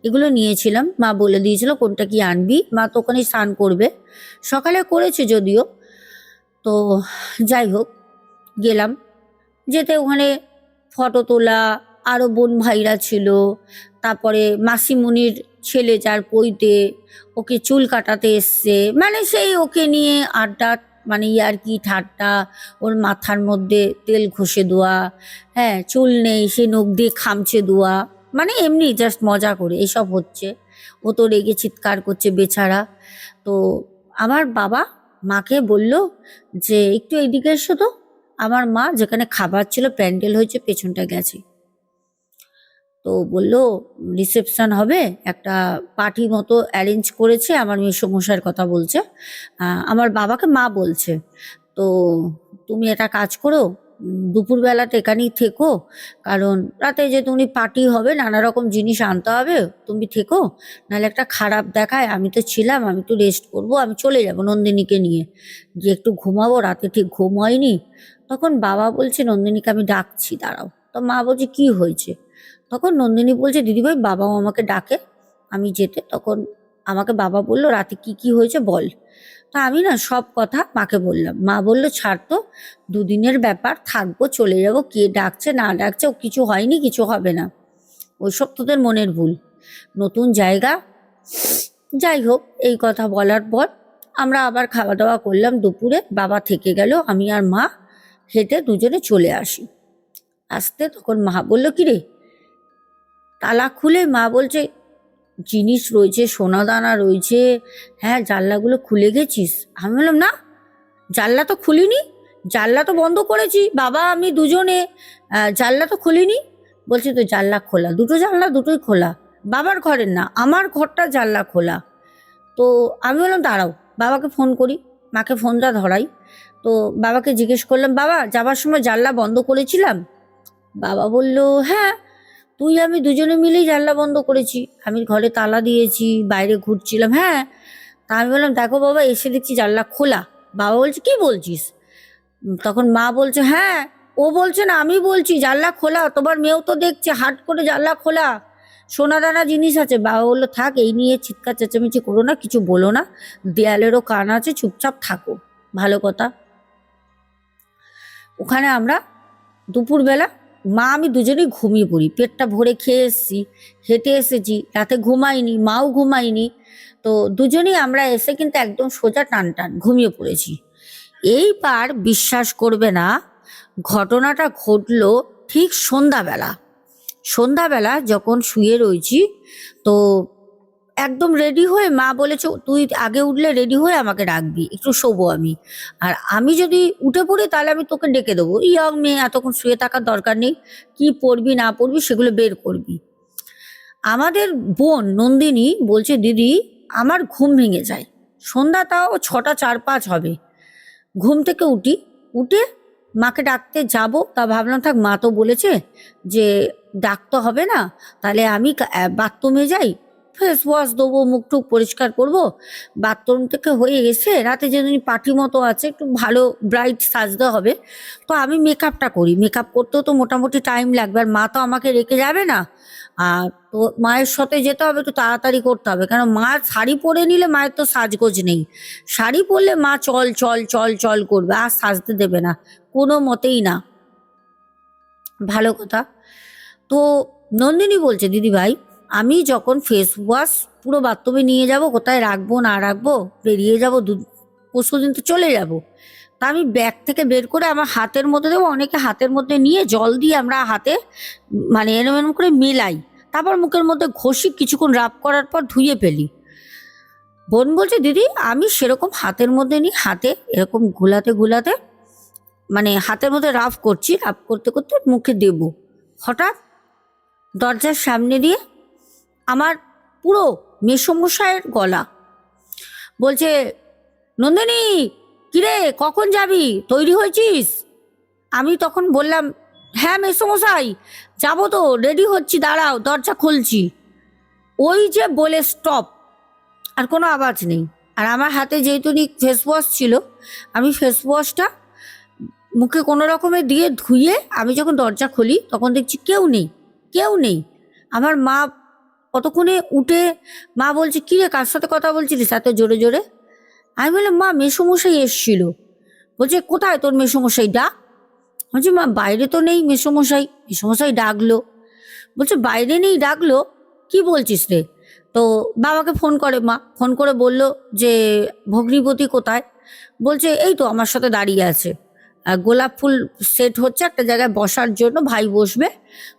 এগুলো নিয়েছিলাম। মা বলে দিয়েছিল কোনটা কি আনবি, মা তো ওখানে স্নান করবে, সকালে করেছে যদিও। তো যাই হোক, গেলাম। যেতে ওখানে ফটো তোলা, আরও বোন ভাইরা ছিল, তারপরে মাসিমণির ছেলে যার পৈতে, ওকে চুল কাটাতে এসছে, মানে সেই ওকে নিয়ে আড্ডা, মানে ইয়ার্কি ঠাট্টা, ওর মাথার মধ্যে তেল ঘষে দেওয়া, হ্যাঁ চুল নেই সে নখ দিয়ে খামচে দেওয়া, মানে এমনি জাস্ট মজা করে এসব হচ্ছে। ও তো রেগে চিৎকার করছে বেচারা। তো আমার বাবা মাকে বলল যে একটু এইদিকে এসো তো। আমার মা যেখানে খাবার ছিল, প্যান্ডেল হয়েছে, পেছনটা গেছে। তো বলল, রিসেপশন হবে, একটা পার্টি মতো অ্যারেঞ্জ করেছে, আমার মেসোমশাইয়ের কথা বলছে। আমার বাবাকে মা বলছে, তো তুমি একটা কাজ করো, দুপুরবেলাটা এখানেই থেকো, কারণ রাতে যে তুমি পার্টি হবে, নানা রকম জিনিস আনতে হবে, তুমি থেকো, নাহলে একটা খারাপ দেখায়। আমি তো ছিলাম, আমি একটু রেস্ট করবো, আমি চলে যাব নন্দিনীকে নিয়ে, গিয়ে একটু ঘুমাবো, রাতে ঠিক ঘুম হয়নি। তখন বাবা বলছে, নন্দিনীকে আমি ডাকছি, দাঁড়াও। তো মা বলছে, কি হয়েছে? তখন নন্দিনী বলছে, দিদিভাই বাবাও আমাকে ডাকে আমি যেতে। তখন আমাকে বাবা বলল, রাতে কি কি হয়েছে বল। তা আমি না সব কথা মাকে বললাম। মা বলল, ছাড় তো, দুদিনের ব্যাপার, থাকবো চলে যাব, কে ডাকছে না ডাকছে, ও কিছু হয়নি, কিছু হবে না, ওইসব তোদের মনের ভুল, নতুন জায়গা। যাই হোক, এই কথা বলার পর আমরা আবার খাওয়া দাওয়া করলাম দুপুরে। বাবা থেকে গেল, আমি আর মা হেঁটে দুজনে চলে আসি। আসতে তখন মা বলল, কি রে, তালা খুলে মা বলছে, জিনিস রয়েছে, সোনা দানা রয়েছে, হ্যাঁ জানলাগুলো খুলে গেছিস? আমি বললাম, না, জানলা তো খুলিনি, জানলা তো বন্ধ করেছি, বাবা আমি দুজনে, জানলা তো খুলিনি। বলছে, তো জানলা খোলা, দুটো জানলা দুটোই খোলা, বাবার ঘরের না, আমার ঘরটা জানলা খোলা। তো আমি বললাম, দাঁড়াও, বাবাকে ফোন করি। মাকে ফোনটা ধরাই। তো বাবাকে জিজ্ঞেস করলাম, বাবা যাবার সময় জানলা বন্ধ করেছিলাম? বাবা বলল, হ্যাঁ, তুই আমি দুজনে মিলেই জানলা বন্ধ করেছি, আমি ঘরে তালা দিয়েছি, বাইরে ঘুরছিলাম। হ্যাঁ, তা আমি বললাম দেখো বাবা, এসে দেখছি জানলা খোলা। বাবা বলছে কি বলছিস? তখন মা বলছে হ্যাঁ, ও বলছে না, আমি বলছি জানলা খোলা, তোমার মেয়েও তো দেখছে হাট করে জানলা খোলা, সোনা দানা জিনিস আছে। বাবা বললো থাক, এই নিয়ে চিৎকার চেঁচামেচি করো না, কিছু বলো না, দেয়ালেরও কান আছে, চুপচাপ থাকো, ভালো কথা। ওখানে আমরা দুপুরবেলা মা আমি দুজনেই ঘুমিয়ে পড়ি, পেটটা ভরে খেয়ে এসেছি, হেঁটে এসেছি, রাতে ঘুমাইনি, মাও ঘুমাইনি, তো দুজনেই আমরা এসে কিন্তু একদম সোজা টান টান ঘুমিয়ে পড়েছি। এইবার বিশ্বাস করবে না, ঘটনাটা ঘটলো ঠিক সন্ধ্যাবেলা। সন্ধ্যাবেলা যখন শুয়ে রয়েছি, তো একদম রেডি হয়ে মা বলেছে তুই আগে উঠলে রেডি হয়ে আমাকে ডাকবি, একটু শোবো আমি, আর আমি যদি উঠে পড়ি তাহলে আমি তোকে ডেকে দেবো, ইয়ং মেয়ে, এতক্ষণ শুয়ে থাকার দরকার নেই, কি পড়বি না পড়বি সেগুলো বের করবি। আমাদের বোন নন্দিনী বলছে দিদি আমার ঘুম ভেঙে যায়, সন্ধ্যা তাও 6:04-05 হবে, ঘুম থেকে উঠি, উঠে মাকে ডাকতে যাব, তা ভাবলাম থাক, মা তো বলেছে যে ডাকতে হবে না, তাহলে আমি বাথরুমে যাই, ফেস ওয়াশ দেবো, মুখ টুক পরিষ্কার করব, বাথরুম থেকে হয়ে এসে রাতে যেদিন পার্টি মতো আছে, একটু ভালো ব্রাইট সাজতে হবে, তো আমি মেকআপটা করি, মেকআপ করতেও তো মোটামুটি টাইম লাগবে, আর মা তো আমাকে রেখে যাবে না, আর তো মায়ের সাথে যেতে হবে, একটু তাড়াতাড়ি করতে হবে, কারণ মা শাড়ি পরে নিলে মায়ের তো সাজগোজ নেই, শাড়ি পরলে মা চল চল চল চল করবে, আর সাজতে দেবে না কোনো মতেই না, ভালো কথা। তো নন্দিনী বলছে দিদি ভাই, আমি যখন ফেস ওয়াশ পুরো বাথরুমে নিয়ে যাব, কোথায় রাখবো না রাখবো, বেরিয়ে যাবো, পরশু দিন তো চলে যাব, তা আমি ব্যাগ থেকে বের করে আমার হাতের মধ্যে দেবো, অনেকে হাতের মধ্যে নিয়ে জল দিয়ে আমরা হাতে মানে এরম এরম করে মেলাই, তারপর মুখের মধ্যে ঘষি, কিছুক্ষণ রাব করার পর ধুয়ে ফেলি। বোন বলছে দিদি আমি সেরকম হাতের মধ্যে নিই, হাতে এরকম ঘোলাতে ঘোলাতে মানে হাতের মধ্যে রাফ করছি, রাফ করতে করতে মুখে দেব, হঠাৎ দরজার সামনে দিয়ে আমার পুরো মেসোমশাইয়ের গলা, বলছে নন্দিনী কিরে কখন যাবি, তৈরি হয়েছিস? আমি তখন বললাম হ্যাঁ মেসোমশাই যাবো তো, রেডি হচ্ছি, দাঁড়াও দরজা খুলছি। ওই যে বলে স্টপ, আর কোনো আওয়াজ নেই। আর আমার হাতে যেহেতু ফেস ওয়াশ ছিল, আমি ফেস ওয়াশটা মুখে কোনো রকমে দিয়ে ধুয়ে আমি যখন দরজা খুলি তখন দেখছি কেউ নেই, কেউ নেই। আমার মা কতক্ষণে উঠে মা বলছে কী রে কার সাথে কথা বলছিলিস এত জোরে জোরে? আমি বললাম মা মেসোমশাই এসছিল। বলছে কোথায় তোর মেসোমশাই, ডাক। বলছি মা বাইরে তো নেই মেসোমশাই, মেসোমশাই ডাকলো। বলছে বাইরে নেই ডাকলো, কি বলছিস রে? তো বাবাকে ফোন করে, মা ফোন করে বলল যে ভগ্নিপতি কোথায়? বলছে এই তো আমার সাথে দাঁড়িয়ে আছে, গোলাপ ফুল সেট হচ্ছে একটা জায়গায় বসার জন্য, ভাই বসবে,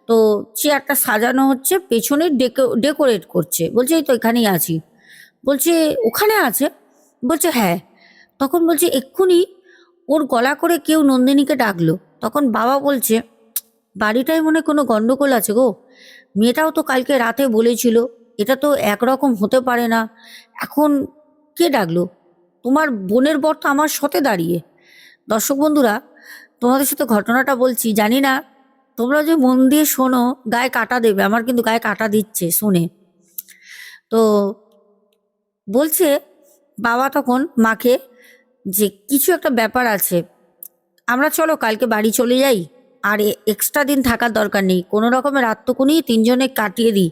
তো চেয়ারটা সাজানো হচ্ছে, পেছনে ডেকোরেট করছে। বলছে এই তো এখানেই আছি। বলছে ওখানে আছে? বলছে হ্যাঁ। তখন বলছে এক্ষুনি ওর গলা করে কেউ নন্দিনীকে ডাকলো। তখন বাবা বলছে বাড়িটায় মনে হয় কোনো গন্ডগোল আছে গো, মেয়েটাও তো কালকে রাতে বলেছিল, এটা তো একরকম হতে পারে না, এখন কে ডাকলো? তোমার বোনের বর তো আমার সাথে দাঁড়িয়ে। দর্শক বন্ধুরা, তোমাদের সাথে ঘটনাটা বলছি, জানি না তোমরা যে মন দিয়ে শোনো গায়ে কাটা দেবে, আমার কিন্তু গায়ে কাটা দিচ্ছে শুনে। তো বলছে বাবা তখন মাকে যে কিছু একটা ব্যাপার আছে, আমরা চলো কালকে বাড়ি চলে যাই, আর এক্সট্রা দিন থাকার দরকার নেই, কোনো রকমের রাতটুকুনি তিনজনে কাটিয়ে দিই।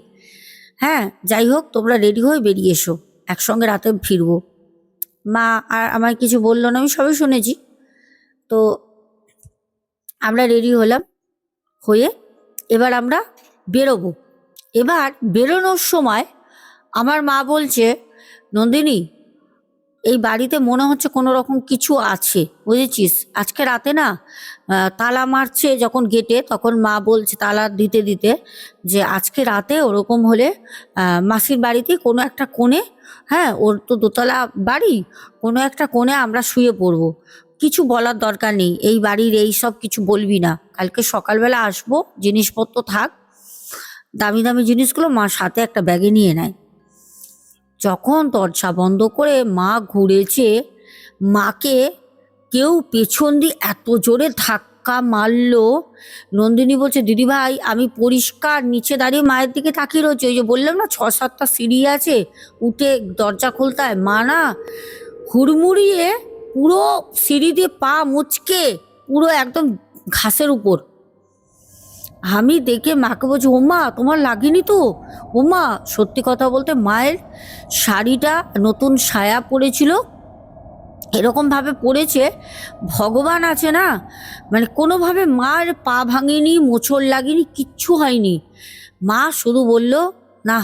হ্যাঁ যাই হোক তোমরা রেডি হয়ে বেরিয়ে এসো, একসঙ্গে রাতে ফিরবো। মা আর আমায় কিছু বললো না, আমি সবই শুনেছি। তো আমরা রেডি হলাম, হয়ে এবার আমরা বেরোবো। এবার বেরোনোর সময় আমার মা বলছে নন্দিনী এই বাড়িতে মনে হচ্ছে কোনো রকম কিছু আছে, বুঝেছিস? আজকে রাতে না তালা মারছে যখন গেটে, তখন মা বলছে তালা দিতে দিতে যে আজকে রাতে ওরকম হলে মাসির বাড়িতে কোনো একটা কোণে, হ্যাঁ ওর তো দোতলা বাড়ি, কোনো একটা কোণে আমরা শুয়ে পড়বো, কিছু বলার দরকার নেই, এই বাড়ির এই সব কিছু বলবি না, কালকে সকালবেলা আসবো, জিনিসপত্র থাক, দামি দামি জিনিসগুলো মা সাথে একটা ব্যাগে নিয়ে নেয়। যখন দরজা বন্ধ করে মা ঘুরেছে, মাকে কেউ পেছন দিয়ে এত জোরে ধাক্কা ধাক্কা মারলো। নন্দিনী বলছে, দিদি ভাই আমি পরিষ্কার নিচে দাঁড়িয়ে মায়ের দিকে তাকিয়ে রয়েছে, ওই যে বললাম না 6-7টা সিঁড়ি আছে, উঠে দরজা খুলতে হয়। মা না হুড়মুড়িয়ে পুরো সিঁড়ি দিয়ে পা মুচকে পুরো একদম ঘাসের উপর। আমি দেখে মাকে বলছি, ওমা তোমার লাগেনি তো? ওমা, সত্যি কথা বলতে মায়ের শাড়িটা নতুন সায়া পরেছিল, এরকম ভাবে পড়েছে, ভগবান আছে না, মানে কোনোভাবে মার পা ভাঙেনি, মোচড় লাগেনি, কিচ্ছু হয়নি। মা শুধু বলল, না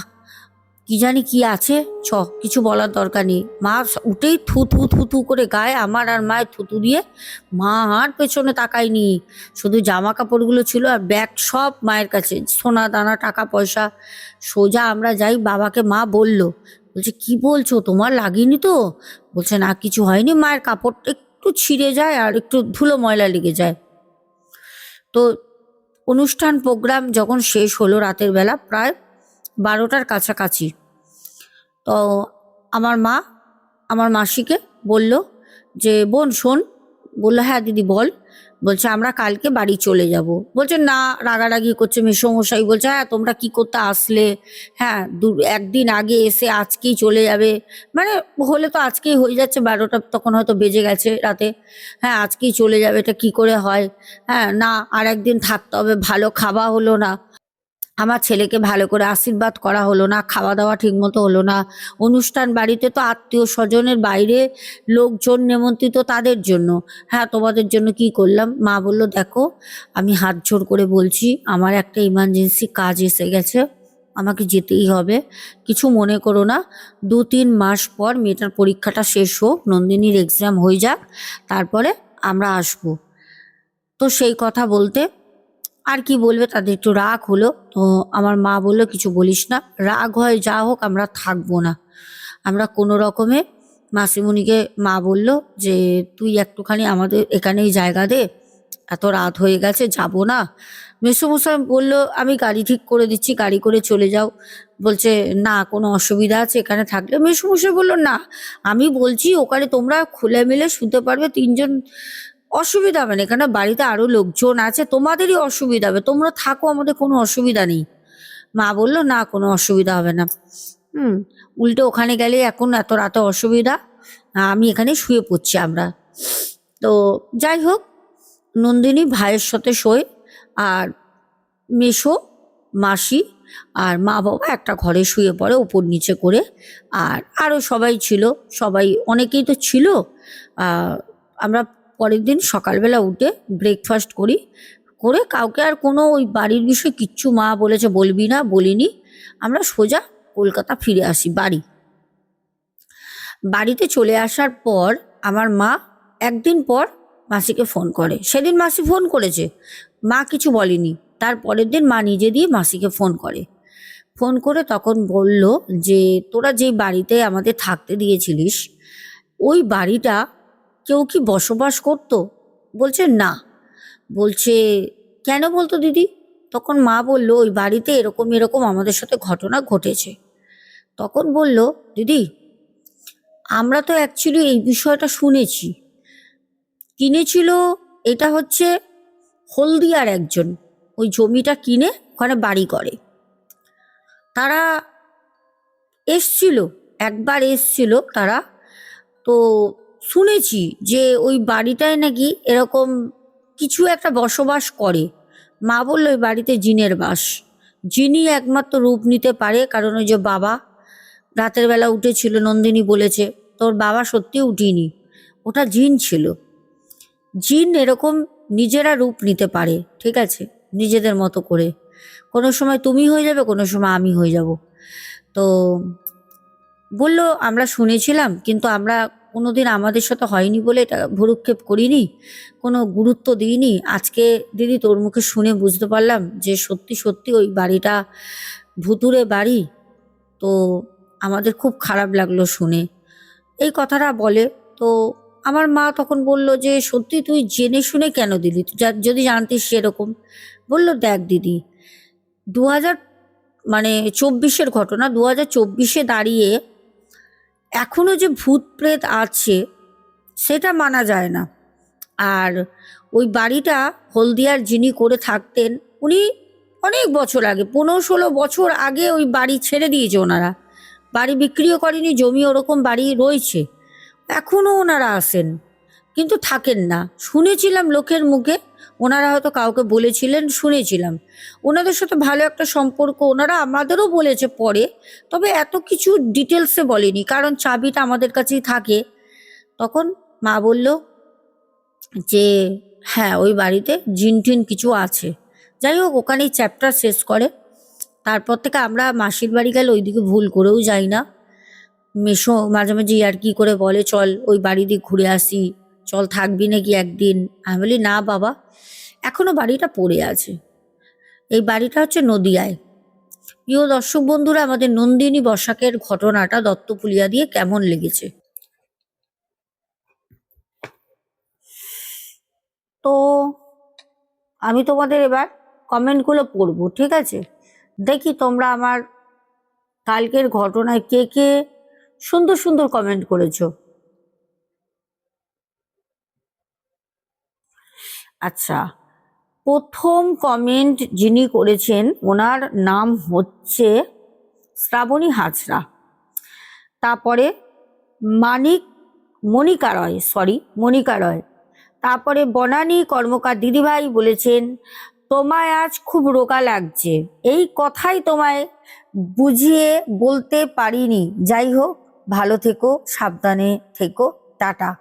কি জানি কি আছে, কিছু বলার দরকার নেই। মা উঠেই থু থু থু থু করে গায়ে আমার আর মায়ের থুতু দিয়ে, মা আর পেছনে তাকায়নি, শুধু জামা কাপড়গুলো ছিল আর ব্যাগ সব মায়ের কাছে, সোনা দানা টাকা পয়সা। সোজা আমরা যাই, বাবাকে মা বলল, বলছে কি বলছো, তোমার লাগেনি তো? বলছে না কিছু হয়নি, মায়ের কাপড়টা একটু ছিঁড়ে যায় আর একটু ধুলো ময়লা লেগে যায়। তো অনুষ্ঠান প্রোগ্রাম যখন শেষ হলো রাতের বেলা প্রায় 12টার কাছাকাছি, তো আমার মা আমার মাসিকে বলল যে, বোন শোন। বললো, হ্যাঁ দিদি বল। বলছে, আমরা কালকে বাড়ি চলে যাব। বলছে না, রাগারাগি করছে মেসোমশাই, বলছে হ্যাঁ তোমরা কি করতে আসলে, হ্যাঁ একদিন আগে এসে আজকেই চলে যাবে, মানে হলে তো আজকেই হয়ে যাচ্ছে, 12টা তখন হয়তো বেজে গেছে রাতে, হ্যাঁ আজকেই চলে যাবে, এটা কি করে হয়, হ্যাঁ না আর একদিন থাকতে হবে, ভালো খাওয়া হলো না, আমার ছেলেকে ভালো করে আশীর্বাদ করা হলো না, খাওয়া দাওয়া ঠিক মতো হলো না, অনুষ্ঠান বাড়িতে তো আত্মীয় স্বজনের বাইরে লোকজন নেমন্ত্রিত, তাদের জন্য, হ্যাঁ তোমাদের জন্য কি করলাম। মা বলল, দেখো আমি হাত জোড় করে বলছি, আমার একটা ইমার্জেন্সি কাজ এসে গেছে, আমাকে যেতেই হবে, কিছু মনে করো না, 2-3 মাস পর মেয়েটার পরীক্ষাটা শেষ হোক, নন্দিনীর এক্সাম হয়ে যাক, তারপরে আমরা আসবো। তো সেই কথা বলতে আর কি বলবে, তাদের একটু রাগ হলো। তো আমার মা বললো, কিছু বলিস না, রাগ হয় যা হোক আমরা থাকবো না। আমরা কোনো রকমে মাসিমণিকে মা বলল যে, তুই একটুখানি আমাদের এখানেই জায়গা দে, এত রাত হয়ে গেছে যাব না। মেসোমশাই বলল, আমি গাড়ি ঠিক করে দিচ্ছি, গাড়ি করে চলে যাও। বলছে না কোনো অসুবিধা আছে এখানে থাকলে? মেসোমশাই বলল, না আমি বলছি ওখানে তোমরা খুলে মিলে শুতে পারবে 3জন, অসুবিধা হবে না, এখানে বাড়িতে আরো লোকজন আছে, তোমাদেরই অসুবিধা হবে, তোমরা থাকো, আমাদের কোনো অসুবিধা নেই। মা বললো, না কোনো অসুবিধা হবে না। উল্টে ওখানে গেলে এখন এত রাতে অসুবিধা, আমি এখানে শুয়ে পড়ছি আমরা। তো যাই হোক, নন্দিনী ভাইয়ের সাথে শোয়, আর মেসো মাসি আর মা বাবা একটা ঘরে শুয়ে পড়ে উপর নিচে করে। আর আরও সবাই ছিল, সবাই অনেকেই তো ছিল। আমরা পরের দিন সকালবেলা উঠে ব্রেকফাস্ট করি, করে কাউকে আর কোনো ওই বাড়ির বিষয়ে কিচ্ছু মা বলেছে বলবি না বলিনি, আমরা সোজা কলকাতা ফিরে আসি বাড়ি। বাড়িতে চলে আসার পর আমার মা একদিন পর মাসিকে ফোন করে, সেদিন মাসি ফোন করেছে, মা কিছু বলেনি, তার পরের দিন মা নিজে দিয়ে মাসিকে ফোন করে। ফোন করে তখন বলল যে, তোরা যেই বাড়িতে আমাদের থাকতে দিয়েছিলিস ওই বাড়িটা কেউ কি বসবাস করতো? বলছে না। বলছে কেন বলতো দিদি? তখন মা বলল, ওই বাড়িতে এরকম এরকম আমাদের সাথে ঘটনা ঘটেছে। তখন বলল, দিদি আমরা তো অ্যাকচুয়ালি এই বিষয়টা শুনেছি, কিনেছিল এটা হচ্ছে হলদিয়ার একজন, ওই জমিটা কিনে ওখানে বাড়ি করে, তারা এসছিল, একবার এসছিল তারা, তো শুনেছি যে ওই বাড়িটায় নাকি এরকম কিছু একটা বসবাস করে। মা বললো ওই বাড়িতে জিনের বাস, জিনই একমাত্র রূপ নিতে পারে, কারণ ওই যে বাবা রাতের বেলা উঠেছিল, নন্দিনী বলেছে তোর বাবা সত্যি উঠিনি, ওটা জিন ছিল। জিন এরকম নিজেরা রূপ নিতে পারে, ঠিক আছে, নিজেদের মতো করে, কোনো সময় তুমি হয়ে যাবে, কোনো সময় আমি হয়ে যাব। তো বলল আমরা শুনেছিলাম, কিন্তু আমরা কোনোদিন আমাদের সাথে হয়নি বলে এটা ভ্রুক্ষেপ করিনি, কোনো গুরুত্ব দিইনি। আজকে দিদি তোর মুখে শুনে বুঝতে পারলাম যে সত্যি সত্যি ওই বাড়িটা ভুতুরে বাড়ি। তো আমাদের খুব খারাপ লাগলো শুনে, এই কথাটা বলে। তো আমার মা তখন বলল যে, সত্যি তুই জেনে শুনে কেন দিলি, যদি জানতিস সেরকম। বলল, দেখ দিদি, 2024-এর ঘটনা, 2024-এ দাঁড়িয়ে এখনো যে ভূত প্রেত আছে সেটা মানা যায় না। আর ওই বাড়িটা হলদিয়ার যিনি করে থাকতেন উনি অনেক বছর আগে 15-16 বছর আগে ওই বাড়ি ছেড়ে দিয়েছে ওনারা। বাড়ি বিক্রিও করেনি, জমি ওরকম বাড়ি রয়েছে, এখনও ওনারা আসেন কিন্তু থাকেন না। শুনেছিলাম লোকের মুখে, ওনারা হয়তো কাউকে বলেছিলেন, শুনেছিলাম ওনাদের সাথে ভালো একটা সম্পর্ক, ওনারা আমাদেরও বলেছে পরে, তবে এত কিছু ডিটেলসে বলেনি কারণ চাবিটা আমাদের কাছেই থাকে। তখন মা বলল যে হ্যাঁ ওই বাড়িতে জিন টিন কিছু আছে। যাই হোক, ওখানেই চ্যাপ্টার শেষ করে। তারপর থেকে আমরা মাসির বাড়ি গেলে ওইদিকে ভুল করেও যাই না। মেসো মাঝে মাঝে আর কি করে বলে চল ওই বাড়ি দিয়ে ঘুরে আসি, চল থাকবি নাকি একদিন। আমি বলি না বাবা, এখনো বাড়িটা পড়ে আছে। এই বাড়িটা হচ্ছে নদিয়ায়। প্রিয় দর্শক বন্ধুরা, আমাদের নন্দিনী বসাকের ঘটনাটা দত্তপুলিয়া দিয়ে কেমন লেগেছে? তো আমি তোমাদের এবার কমেন্টগুলো পড়বো, ঠিক আছে? দেখি তোমরা আমার কালকের ঘটনায় কে কে সুন্দর সুন্দর কমেন্ট করেছো। আচ্ছা, প্রথম কমেন্ট যিনি করেছেন ওনার নাম হচ্ছে শ্রাবণী হাজরা। তারপরে মনিকা রয়। তারপরে বনানী কর্মকার দিদিভাই বলেছেন তোমায় আজ খুব রোগা লাগছে, এই কথাই তোমায় বুঝিয়ে বলতে পারিনি, যাই হোক ভালো থেকো, সাবধানে থেকো, টাটা।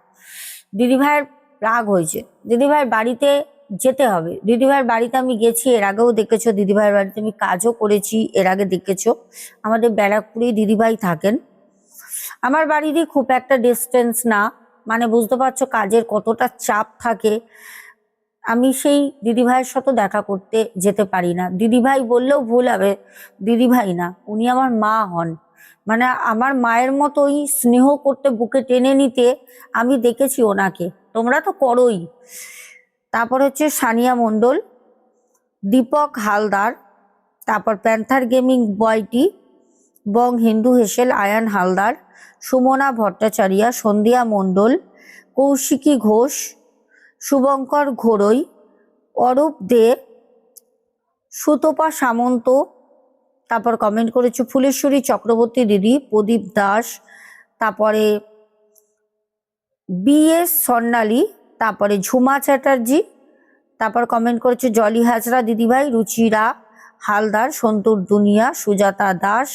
দিদিভাইয়ের রাগ হয়েছে, দিদিভাইয়ের বাড়িতে যেতে হবে। দিদিভাইয়ের বাড়িতে আমি গেছি, এর আগেও দেখেছো, দিদিভাইয়ের বাড়িতে আমি কাজও করেছি, এর আগে দেখেছো। আমাদের ব্যারাকপুরেই দিদিভাই থাকেন, আমার বাড়িরই খুব একটা ডিস্টেন্স না, মানে বুঝতে পারছো কাজের কতটা চাপ থাকে। আমি সেই দিদিভাইয়ের সাথে দেখা করতে যেতে পারি না। দিদিভাই বললেও ভুল হবে, দিদিভাই না, উনি আমার মা হন। মানে আমার মায়ের মতোই স্নেহ করতে, বুকে টেনে নিতে আমি দেখেছি ওনাকে, তোমরা তো করোই। তারপর হচ্ছে সানিয়া মণ্ডল, দীপক হালদার, তারপর প্যান্থার গেমিং বয়টি, বং হিন্দু হেসেল আয়ান হালদার, সুমনা ভট্টাচার্য, সন্ধ্যা মণ্ডল, কৌশিকী ঘোষ, শুভঙ্কর ঘোড়ই, অরূপ দে, সুতপা সামন্ত। তারপর কমেন্ট করেছে ফুলেশ্বরী চক্রবর্তী দিদি, প্রদীপ দাস, তারপরে বিএস স্বর্ণালী, তারপরে ঝুমা চ্যাটার্জি। তারপর কমেন্ট করেছে জলি হাজরা দিদিভাই, রুচিরা হালদার, সন্তুর দুনিয়া, সুজাতা দাস,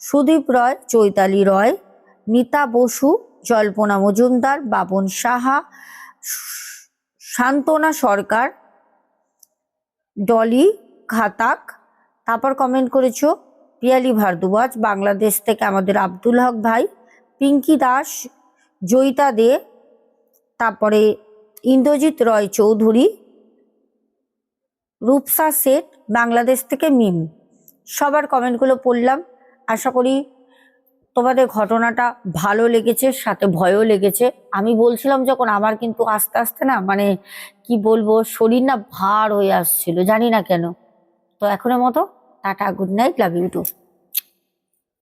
সুদীপ রয়, চৈতালি রয়, নিতা বসু, জল্পনা মজুমদার, বাবন সাহা, শান্তনা সরকার, ডলি খাতাক। তারপর কমেন্ট করেছো পিয়ালি ভারদ্বাজ, বাংলাদেশ থেকে আমাদের আব্দুল হক ভাই, পিঙ্কি দাস, জয়িতা দে, তারপরে ইন্দ্রজিৎ রয় চৌধুরী, রূপসা শেঠ, বাংলাদেশ থেকে মিম। সবার কমেন্টগুলো পড়লাম, আশা করি তোমাদের ঘটনাটা ভালো লেগেছে, সাথে ভয়ও লেগেছে। আমি বলছিলাম যখন, আমার কিন্তু আস্তে আস্তে না, মানে কি বলবো, শরীর না ভার হয়ে আসছিল, জানি না কেন। তো এখনের মতো tata, good night, love you two.